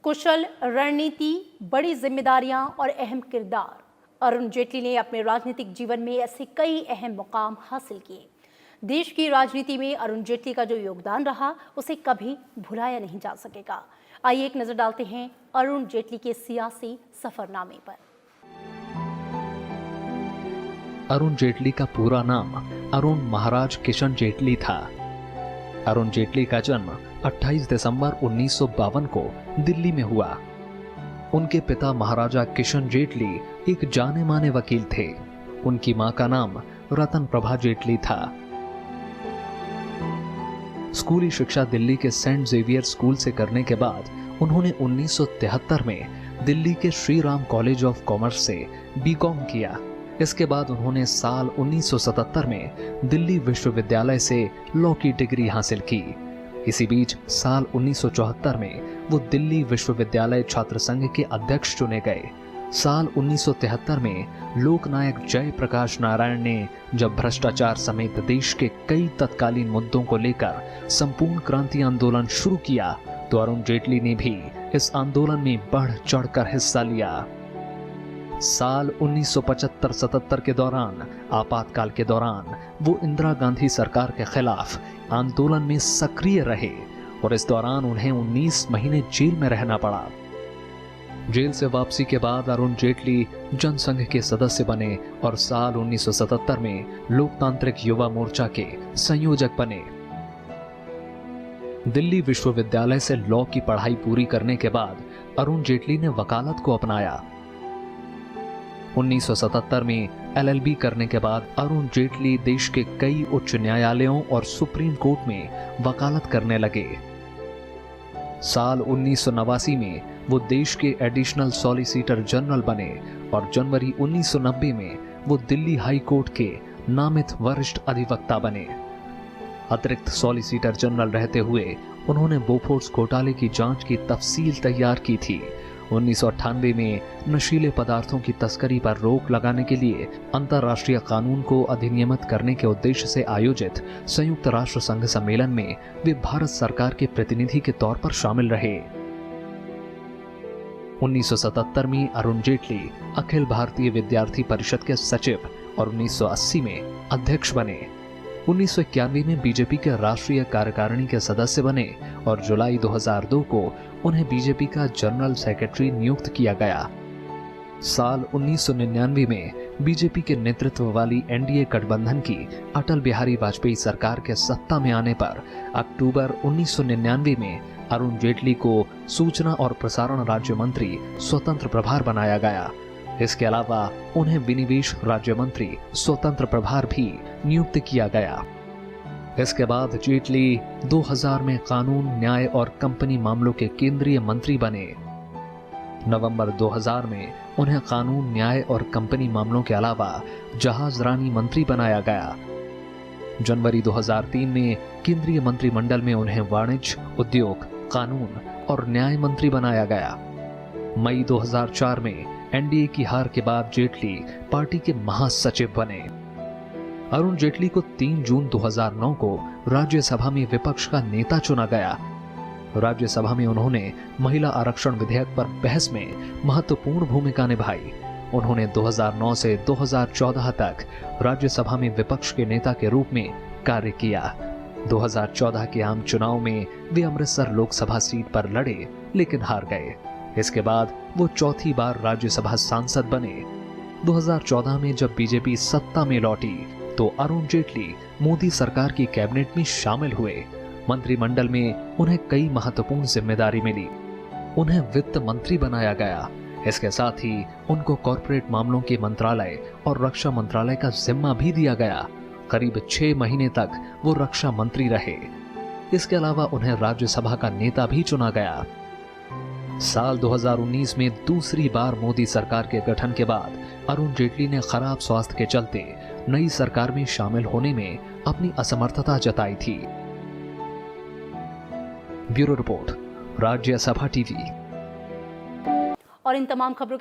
कुशल रणनीति, बड़ी जिम्मेदारियां और अहम किरदार। अरुण जेटली ने अपने राजनीतिक जीवन में ऐसे कई अहम मुकाम हासिल किए। देश की राजनीति में अरुण जेटली का जो योगदान रहा उसे कभी भुलाया नहीं जा सकेगा। आइए एक नजर डालते हैं अरुण जेटली के सियासी सफरनामे पर। अरुण जेटली का पूरा नाम अरुण महाराज किशन जेटली था। अरुण जेटली का जन्म 28 दिसंबर 1952 को दिल्ली में हुआ। उनके पिता महाराजा किशन जेटली एक जाने माने वकील थे। उनकी मां का नाम रतन प्रभा जेटली था। स्कूली शिक्षा दिल्ली के सेंट जेवियर स्कूल से करने के बाद उन्होंने 1973 में दिल्ली के Shri Ram college of commerce से बीकॉम किया। इसके बाद उन्होंने साल 1977 में दिल्ली विश्वविद्यालय से लॉ की डिग्री हासिल की। इसी बीच साल 1974 में वो दिल्ली विश्वविद्यालय छात्र संघ के अध्यक्ष चुने गए। साल 1973 में लोकनायक जयप्रकाश नारायण ने जब भ्रष्टाचार समेत देश के कई तत्कालीन मुद्दों को लेकर संपूर्ण क्रांति आंदोलन शुरू किया तो अरुण जेटली ने भी इस आंदोलन में बढ़ चढ़कर हिस्सा लिया। साल 1975-77 के दौरान आपातकाल के दौरान वो इंदिरा गांधी सरकार के खिलाफ आंदोलन में सक्रिय रहे और इस दौरान उन्हें 19 महीने जेल में रहना पड़ा। जेल से वापसी के बाद अरुण जेटली जनसंघ के सदस्य बने और साल 1977 में लोकतांत्रिक युवा मोर्चा के संयोजक बने। दिल्ली विश्वविद्यालय से लॉ की पढ़ाई पूरी करने के बाद अरुण जेटली ने वकालत को अपनाया। 1977 में LLB करने के बाद अरुण जेटली देश के कई उच्च न्यायालयों और सुप्रीम कोर्ट में वकालत करने लगे। साल 1989 में वो देश के एडिशनल सॉलिसिटर जनरल बने और जनवरी 1990 में वो दिल्ली हाई कोर्ट के नामित वरिष्ठ अधिवक्ता बने। अतिरिक्त सॉलिसिटर जनरल रहते हुए उन्होंने बोफोर्स घोटाले की जांच की तफसील तैयार की थी। 1998 में नशीले पदार्थों की तस्करी पर रोक लगाने के लिए अंतर्राष्ट्रीय कानून को अधिनियमित करने के उद्देश्य से आयोजित संयुक्त राष्ट्र संघ सम्मेलन में वे भारत सरकार के प्रतिनिधि के तौर पर शामिल रहे। 1977 में अरुण जेटली अखिल भारतीय विद्यार्थी परिषद के सचिव और 1980 में अध्यक्ष बने। 1991 में बीजेपी के राष्ट्रीय कार्यकारिणी के सदस्य बने और जुलाई 2002 को उन्हें बीजेपी का जनरल सेक्रेटरी नियुक्त किया गया। साल 1999 में बीजेपी के नेतृत्व वाली एनडीए गठबंधन की अटल बिहारी वाजपेयी सरकार के सत्ता में आने पर अक्टूबर 1999 में अरुण जेटली को सूचना और प्रसारण राज्य मंत्री स्वतंत्र प्रभार बनाया गया। इसके अलावा उन्हें विनिवेश राज्य मंत्री स्वतंत्र प्रभार भी नियुक्त किया गया। इसके बाद जेटली 2000 में कानून, न्याय और कंपनी मामलों के केंद्रीय मंत्री बने। नवंबर 2000 में उन्हें कानून, न्याय और कंपनी मामलों के अलावा जहाजरानी मंत्री बनाया गया। जनवरी 2003 में केंद्रीय मंत्रिमंडल में उन्हें वाणिज्य, उद्योग, कानून और न्याय मंत्री बनाया गया। मई 2004 में एनडीए की हार के बाद जेटली पार्टी के महासचिव बने। अरुण जेटली को 3 जून 2009 को राज्यसभा में विपक्ष का नेता चुना गया। राज्यसभा में उन्होंने महिला आरक्षण विधेयक पर बहस में महत्वपूर्ण भूमिका निभाई। उन्होंने 2009 से 2014 तक राज्यसभा में विपक्ष के नेता के रूप में कार्य किया। 2014 के आम चुनाव में वे अमृतसर लोकसभा सीट पर लड़े लेकिन हार गए। इसके बाद वो चौथी बार राज्यसभा सांसद बने। 2014 में जब बीजेपी सत्ता में लौटी तो अरुण जेटली मोदी सरकार की कैबिनेट में शामिल हुए। मंत्रिमंडल में उन्हें कई महत्वपूर्ण जिम्मेदारी मिली। उन्हें वित्त मंत्री बनाया गया। इसके साथ ही उनको कॉर्पोरेट मामलों के मंत्रालय और रक्षा मंत्रालय का जिम्मा भी दिया गया। करीब 6 महीने तक वो रक्षा मंत्री रहे। इसके अलावा उन्हें राज्यसभा का नेता भी चुना गया। साल 2019 में दूसरी बार मोदी सरकार के गठन के बाद अरुण जेटली ने खराब स्वास्थ्य के चलते नई सरकार में शामिल होने में अपनी असमर्थता जताई थी। Bureau report, Rajya Sabha TV. और इन तमाम खबरों